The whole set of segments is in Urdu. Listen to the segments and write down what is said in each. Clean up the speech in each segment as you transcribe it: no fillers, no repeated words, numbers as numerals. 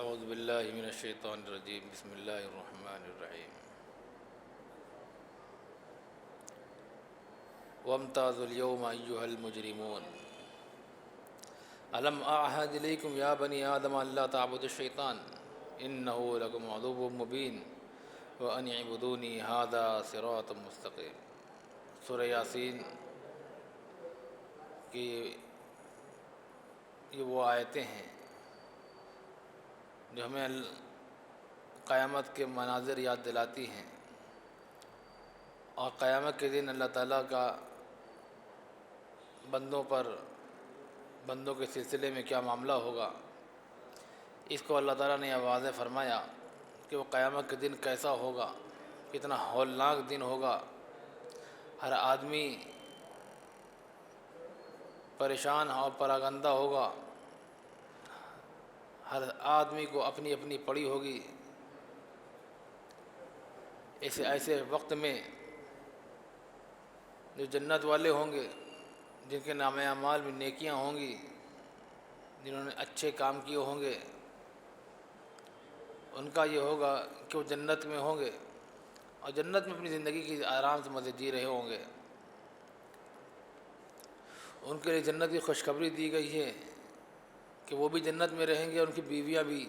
اعوذ باللہ من الشیطان الرجیم بسم اللہ الرحمن الرحیم وامتازوا اليوم ایھا المجرمون الم اعہد الیکم یا بنی آدم الا تعبدوا الشیطان انہ لکم عدو مبین وان اعبدونی ھذا صراط مستقیم۔ سورہ یاسین کی یہ وہ آیتیں ہیں جو ہمیں قیامت کے مناظر یاد دلاتی ہیں، اور قیامت کے دن اللہ تعالیٰ کا بندوں کے سلسلے میں کیا معاملہ ہوگا، اس کو اللہ تعالیٰ نے واضح فرمایا کہ وہ قیامت کے دن کیسا ہوگا، کتنا ہولناک دن ہوگا۔ ہر آدمی پریشان اور پراگندہ ہوگا، ہر آدمی کو اپنی اپنی پڑی ہوگی۔ ایسے وقت میں جو جنت والے ہوں گے، جن کے نام اعمال میں نیکیاں ہوں گی، جنہوں نے اچھے کام کیے ہوں گے، ان کا یہ ہوگا کہ وہ جنت میں ہوں گے اور جنت میں اپنی زندگی کی آرام سے مزے جی رہے ہوں گے۔ ان کے لیے جنت کی خوشخبری دی گئی ہے کہ وہ بھی جنت میں رہیں گے، اور ان کی بیویاں بھی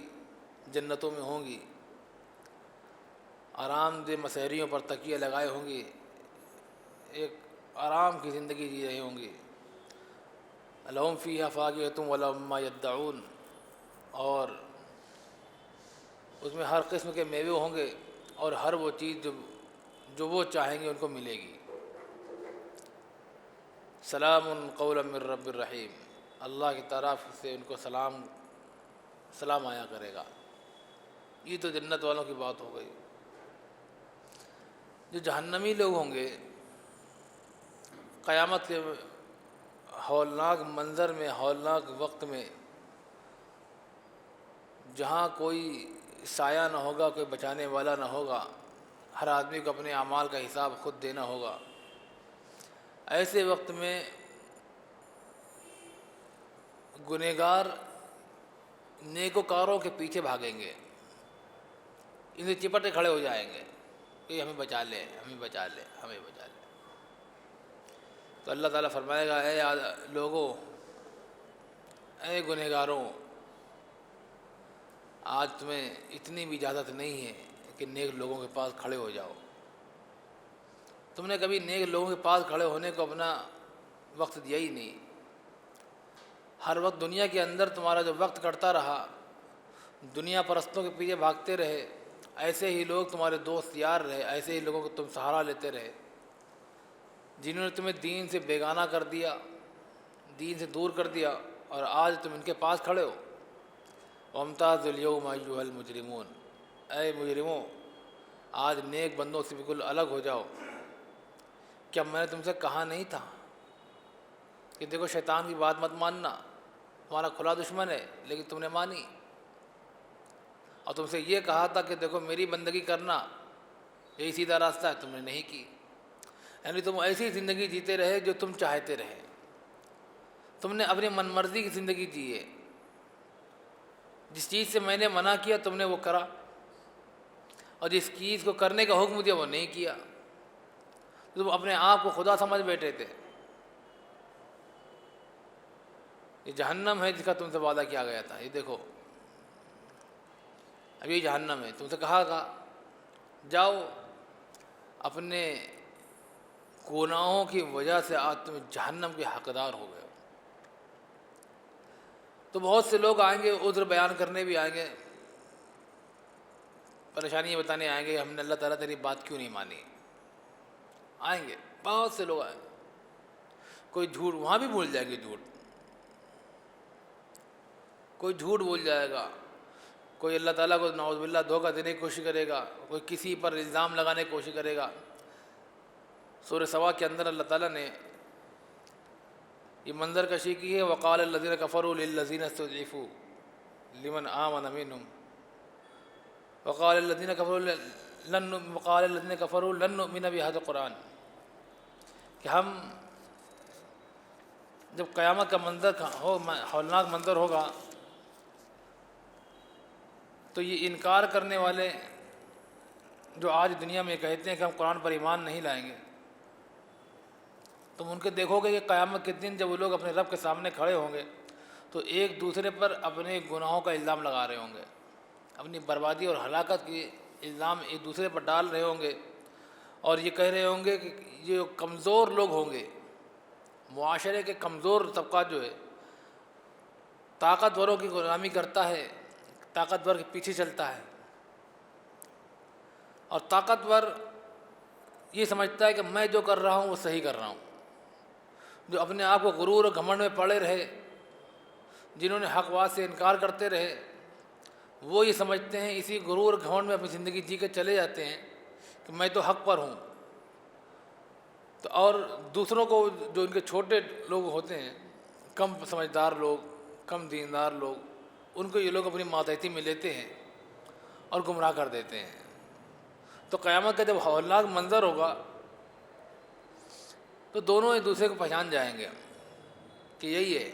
جنتوں میں ہوں گی، آرام دہ مسہریوں پر تکیے لگائے ہوں گی، ایک آرام کی زندگی جی رہی ہوں گی۔ لَهُمْ فِيهَا فَاكِهَةٌ وَلَهُم مَّا يَدَّعُونَ، اور اس میں ہر قسم کے میوے ہوں گے اور ہر وہ چیز جو وہ چاہیں گے ان کو ملے گی۔ سلام قولا من رب الرحیم، اللہ کی طرف سے ان کو سلام آیا کرے گا۔ یہ تو جنت والوں کی بات ہو گئی۔ جو جہنمی لوگ ہوں گے، قیامت کے ہولناک منظر میں، ہولناک وقت میں، جہاں کوئی سایہ نہ ہوگا، کوئی بچانے والا نہ ہوگا، ہر آدمی کو اپنے اعمال کا حساب خود دینا ہوگا۔ ایسے وقت میں گنہگار نیکوکاروں کے پیچھے بھاگیں گے، ان سے چپٹے کھڑے ہو جائیں گے کہ ہمیں بچا لے، ہمیں بچا لے، ہمیں بچا لے۔ تو اللہ تعالیٰ فرمائے گا، اے لوگوں، اے گنہگاروں، آج تمہیں اتنی بھی اجازت نہیں ہے کہ نیک لوگوں کے پاس کھڑے ہو جاؤ۔ تم نے کبھی نیک لوگوں کے پاس کھڑے ہونے کو اپنا وقت دیا ہی نہیں۔ ہر وقت دنیا کے اندر تمہارا جو وقت کٹتا رہا، دنیا پرستوں کے پیچھے بھاگتے رہے، ایسے ہی لوگ تمہارے دوست یار رہے، ایسے ہی لوگوں کو تم سہارا لیتے رہے، جنہوں نے تمہیں دین سے بیگانہ کر دیا، دین سے دور کر دیا، اور آج تم ان کے پاس کھڑے ہو۔ وامتازوا اليوم ایھا المجرمون، اے مجرموں، آج نیک بندوں سے بالکل الگ ہو جاؤ۔ کیا میں نے تم سے کہا نہیں تھا کہ دیکھو شیطان کی بات مت ماننا، تمہارا کھلا دشمن ہے، لیکن تم نے مانی۔ اور تم سے یہ کہا تھا کہ دیکھو میری بندگی کرنا، یہی سیدھا راستہ ہے، تم نے نہیں کی۔ یعنی تم ایسی زندگی جیتے رہے جو تم چاہتے رہے، تم نے اپنی من مرضی کی زندگی جی ہے۔ جس چیز سے میں نے منع کیا تم نے وہ کرا، اور جس چیز کو کرنے کا حکم دیا وہ نہیں کیا۔ تم اپنے آپ کو خدا سمجھ بیٹھے تھے۔ یہ جہنم ہے جس کا تم سے وعدہ کیا گیا تھا، یہ دیکھو اب یہ جہنم ہے۔ تم سے کہا گا جاؤ، اپنے گناہوں کی وجہ سے آج تم جہنم کے حقدار ہو گئے ہو۔ تو بہت سے لوگ آئیں گے، عذر بیان کرنے بھی آئیں گے، پریشانیاں بتانے آئیں گے، ہم نے اللہ تعالیٰ تیری بات کیوں نہیں مانی۔ آئیں گے، بہت سے لوگ آئیں گے۔ کوئی جھوٹ، وہاں بھی بھول جائیں گے جھوٹ، کوئی جھوٹ بول جائے گا، کوئی اللہ تعالیٰ کو نعوذ باللہ دھوکہ دینے کی کوشش کرے گا، کوئی کسی پر الزام لگانے کی کوشش کرے گا۔ سورہ سبا کے اندر اللہ تعالیٰ نے یہ منظر کشی کی ہے، وقال الذین کفروا للذین استضعفوا لمن آمن منهم وقال الذین کفروا لن نؤمن بهذا القرآن، کہ ہم جب قیامت کا منظر ہو، ہولناک منظر ہوگا، تو یہ انکار کرنے والے جو آج دنیا میں کہتے ہیں کہ ہم قرآن پر ایمان نہیں لائیں گے، تم ان کے دیکھو گے کہ قیامت کے دن جب وہ لوگ اپنے رب کے سامنے کھڑے ہوں گے تو ایک دوسرے پر اپنے گناہوں کا الزام لگا رہے ہوں گے، اپنی بربادی اور ہلاکت کی الزام ایک دوسرے پر ڈال رہے ہوں گے، اور یہ کہہ رہے ہوں گے کہ یہ کمزور لوگ ہوں گے، معاشرے کے کمزور طبقات جو ہے طاقتوروں کی غلامی کرتا ہے، طاقتور کے پیچھے چلتا ہے، اور طاقتور یہ سمجھتا ہے کہ میں جو کر رہا ہوں وہ صحیح کر رہا ہوں۔ جو اپنے آپ کو غرور اور گھمنڈ میں پڑے رہے، جنہوں نے حق بات سے انکار کرتے رہے، وہ یہ سمجھتے ہیں، اسی غرور اور گھمنڈ میں اپنی زندگی جی کے چلے جاتے ہیں کہ میں تو حق پر ہوں۔ تو اور دوسروں کو، جو ان کے چھوٹے لوگ ہوتے ہیں، کم سمجھدار لوگ، کم دیندار لوگ، ان کو یہ لوگ اپنی ماتحتی میں لیتے ہیں اور گمراہ کر دیتے ہیں۔ تو قیامت کا جب ہولناک منظر ہوگا تو دونوں ایک دوسرے کو پہچان جائیں گے کہ یہی ہے۔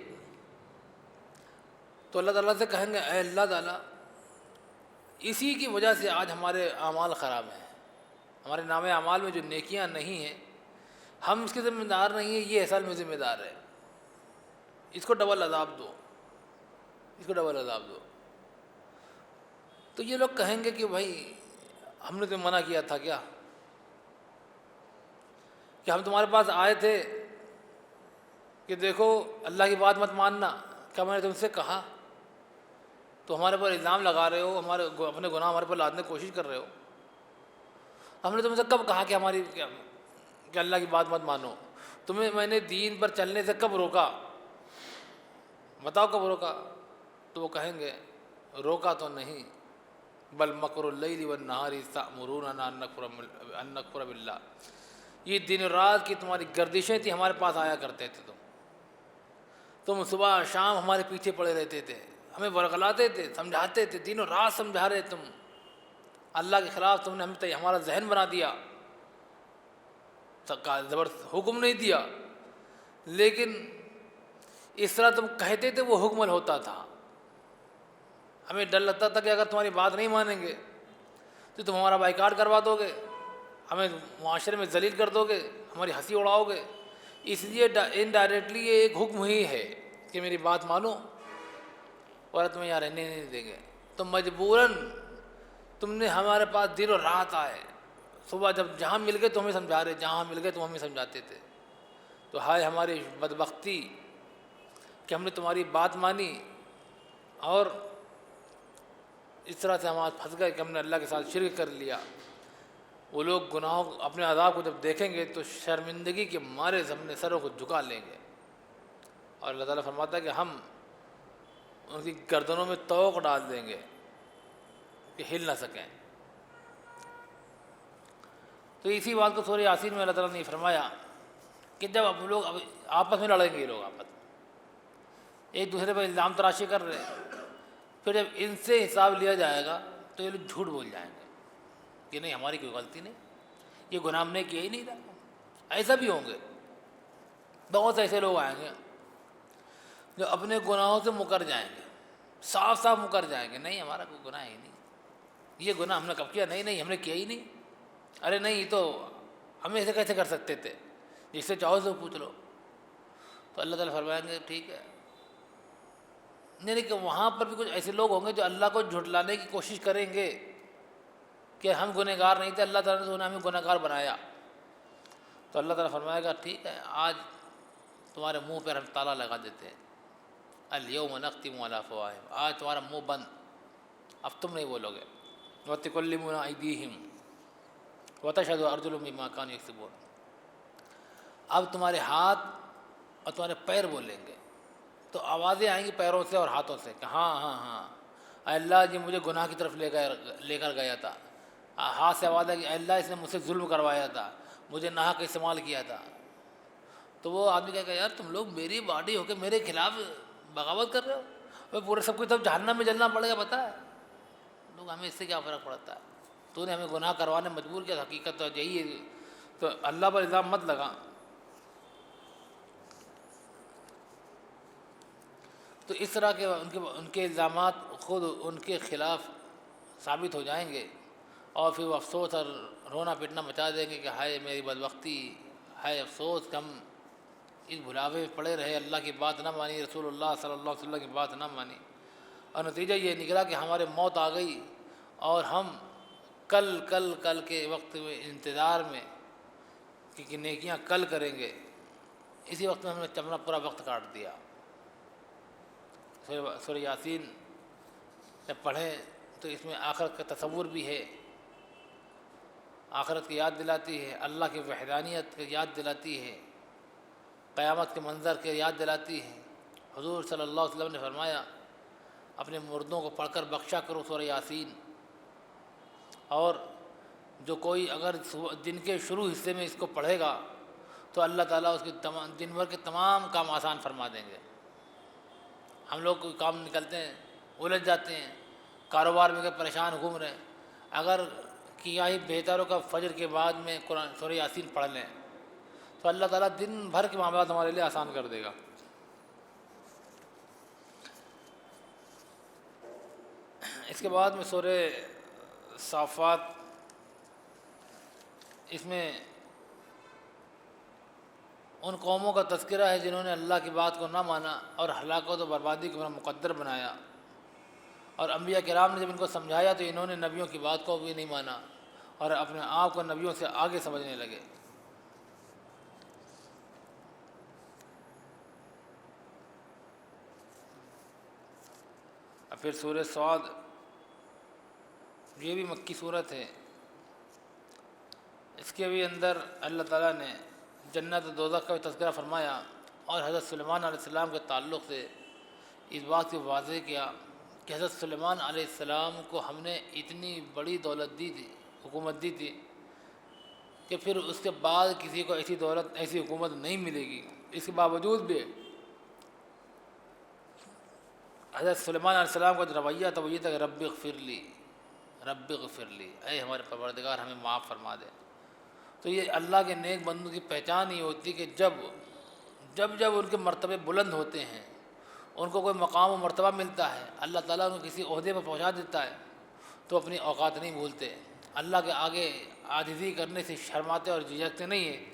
تو اللہ تعالیٰ سے کہیں گے، اے اللہ تعالیٰ، اسی کی وجہ سے آج ہمارے اعمال خراب ہیں، ہمارے نام اعمال میں جو نیکیاں نہیں ہیں، ہم اس کے ذمہ دار نہیں ہیں، یہ اصل میں ذمہ دار ہے، اس کو ڈبل عذاب دو، اس کو ڈبل عذاب دو۔ تو یہ لوگ کہیں گے کہ بھائی ہم نے تمہیں منع کیا تھا کیا، کہ ہم تمہارے پاس آئے تھے کہ دیکھو اللہ کی بات مت ماننا، کیا میں نے تم سے کہا؟ تو ہمارے پر الزام لگا رہے ہو، اپنے گناہ ہمارے پر لادنے کی کوشش کر رہے ہو۔ ہم نے تم سے کب کہا کہ اللہ کی بات مت مانو؟ تمہیں میں نے دین پر چلنے سے کب روکا؟ بتاؤ کب روکا؟ تو وہ کہیں گے، روکا تو نہیں، بل مکر اللیل والنہار اذ تأمروننا ان نکفر باللہ، یہ دن رات کی تمہاری گردشیں تھیں، ہمارے پاس آیا کرتے تھے، تم صبح شام ہمارے پیچھے پڑے رہتے تھے، ہمیں ورغلاتے تھے، سمجھاتے تھے، دن و رات سمجھا رہے تم، اللہ کے خلاف تم نے ہمارا ذہن بنا دیا، زبردست حکم نہیں دیا، لیکن اس طرح تم کہتے تھے وہ حکم ہوتا تھا۔ ہمیں ڈر لگتا تھا کہ اگر تمہاری بات نہیں مانیں گے تو تم ہمارا بائیکاٹ کروا دو گے، ہمیں معاشرے میں ذلیل کر دو گے، ہماری ہنسی اڑاؤ گے، اس لیے انڈائریکٹلی یہ ایک حکم ہی ہے کہ میری بات مانو اور تمہیں یہاں رہنے نہیں دیں گے۔ تو مجبوراً تم نے ہمارے پاس دن اور رات آئے، صبح جب جہاں مل گئے تو ہمیں سمجھا رہے، جہاں مل گئے تو ہمیں سمجھاتے تھے۔ تو ہائے ہماری بدبختی کہ ہم نے تمہاری بات مانی اور اس طرح سے ہم آج پھنس گئے کہ ہم نے اللہ کے ساتھ شرک کر لیا۔ وہ لوگ گناہوں اپنے عذاب کو جب دیکھیں گے تو شرمندگی کے مارے اپنے سروں کو جھکا لیں گے، اور اللہ تعالیٰ فرماتا ہے کہ ہم ان کی گردنوں میں طوق ڈال دیں گے کہ ہل نہ سکیں۔ تو اسی بات کو سورہ یاسین میں اللہ تعالیٰ نے فرمایا کہ جب اب لوگ آپس میں لڑیں گے، یہ لوگ آپس میں ایک دوسرے پر الزام تراشی کر رہے ہیں، پھر جب ان سے حساب لیا جائے گا تو یہ لوگ جھوٹ بول جائیں گے کہ نہیں ہماری کوئی غلطی نہیں، یہ گناہ ہم نے کیا ہی نہیں تھا۔ ایسا بھی ہوں گے، بہت ایسے لوگ آئیں گے جو اپنے گناہوں سے مکر جائیں گے، صاف صاف مکر جائیں گے، نہیں ہمارا کوئی گناہ ہی نہیں، یہ گناہ ہم نے کب کیا؟ نہیں ہم نے کیا ہی نہیں، ارے نہیں یہ تو ہم ایسے کیسے کر سکتے تھے، جس سے چاہو سے پوچھ لو۔ تو اللہ تعالیٰ فرمائیں گے ٹھیک ہے، نہیں کہ وہاں پر بھی کچھ ایسے لوگ ہوں گے جو اللہ کو جھٹلانے کی کوشش کریں گے کہ ہم گنہگار نہیں تھے، اللہ تعالیٰ نے ہمیں گنہگار بنایا۔ تو اللہ تعالیٰ فرمائے گا ٹھیک ہے، آج تمہارے منہ پر ہم تالا لگا دیتے ہیں، الیوم نختم علی افواہہم، آج تمہارا منہ بند، اب تم نہیں بولو گے، وتکلمنا ایدیہم وتشہد ارجلہم بما کانوا یکسبون، اب تمہارے ہاتھ اور تمہارے پیر بولیں گے، تو آوازیں آئیں گی پیروں سے اور ہاتھوں سے کہ ہاں ہاں ہاں اے اللہ جی مجھے گناہ کی طرف لے کر گیا تھا، ہاتھ سے آواز آئے گی اے اللہ اس نے مجھ سے ظلم کروایا تھا، مجھے ناحق استعمال کیا تھا۔ تو وہ آدمی کہے گا یار تم لوگ میری باڈی ہو کے میرے خلاف بغاوت کر رہے ہو، وہ پورے سب کی طرف جہنم میں جلنا پڑے گا، پتہ ہے لوگ، ہمیں اس سے کیا فرق پڑتا ہے، تو نے ہمیں گناہ کروانے مجبور کیا، حقیقت تو یہی ہے۔ تو اللہ پر الزام مت لگا۔ تو اس طرح کے ان کے الزامات خود ان کے خلاف ثابت ہو جائیں گے، اور پھر وہ افسوس اور رونا پٹنا مچا دیں گے کہ ہائے میری بدبختی، ہائے افسوس کہ ہم اس بھلاوے میں پڑے رہے، اللہ کی بات نہ مانی، رسول اللہ صلی اللہ علیہ وسلم کی بات نہ مانی، اور نتیجہ یہ نکلا کہ ہمارے موت آ گئی اور ہم کل کل کل کے وقت میں انتظار میں کہ نیکیاں کل کریں گے، اسی وقت میں ہم نے اپنا پورا وقت کاٹ دیا۔ سورہ یاسین جب پڑھیں تو اس میں آخرت کا تصور بھی ہے، آخرت کی یاد دلاتی ہے، اللہ کی وحدانیت کی یاد دلاتی ہے، قیامت کے منظر کی یاد دلاتی ہے۔ حضور صلی اللہ علیہ وسلم نے فرمایا اپنے مردوں کو پڑھ کر بخشا کرو سورہ یاسین، اور جو کوئی اگر دن کے شروع حصے میں اس کو پڑھے گا تو اللہ تعالیٰ اس کی دن بھر کے تمام کام آسان فرما دیں گے۔ ہم لوگ کوئی کام نکلتے ہیں، الجھ جاتے ہیں، کاروبار میں کہ پریشان گھوم رہے ہیں، اگر کیا ہی بہتر ہوگا فجر کے بعد میں قرآن سورہ یاسین پڑھ لیں تو اللہ تعالیٰ دن بھر کے معاملات ہمارے لیے آسان کر دے گا۔ اس کے بعد میں سورہ صافات، اس میں ان قوموں کا تذکرہ ہے جنہوں نے اللہ کی بات کو نہ مانا اور ہلاکت و بربادی کو اپنا مقدر بنایا، اور انبیاء کرام نے جب ان کو سمجھایا تو انہوں نے نبیوں کی بات کو بھی نہیں مانا اور اپنے آپ کو نبیوں سے آگے سمجھنے لگے۔ اور پھر سورہ صاد، یہ بھی مکی صورت ہے، اس کے بھی اندر اللہ تعالیٰ نے جنت و دوزخ کا بھی تذکرہ فرمایا، اور حضرت سلیمان علیہ السلام کے تعلق سے اس بات کو واضح کیا کہ حضرت سلیمان علیہ السلام کو ہم نے اتنی بڑی دولت دی تھی، حکومت دی تھی، کہ پھر اس کے بعد کسی کو ایسی دولت ایسی حکومت نہیں ملے گی۔ اس کے باوجود بھی حضرت سلیمان علیہ السلام کا جو رویہ تھا وہ یہ تھا کہ رب اغفر لی، رب اغفر لی، اے ہمارے پروردگار ہمیں معاف فرما دے۔ تو یہ اللہ کے نیک بندوں کی پہچان ہی ہوتی کہ جب ان کے مرتبے بلند ہوتے ہیں، ان کو کوئی مقام و مرتبہ ملتا ہے، اللہ تعالیٰ ان کو کسی عہدے پہ پہنچا دیتا ہے، تو اپنی اوقات نہیں بھولتے، اللہ کے آگے عاجزی کرنے سے شرماتے اور جھجکتے نہیں ہیں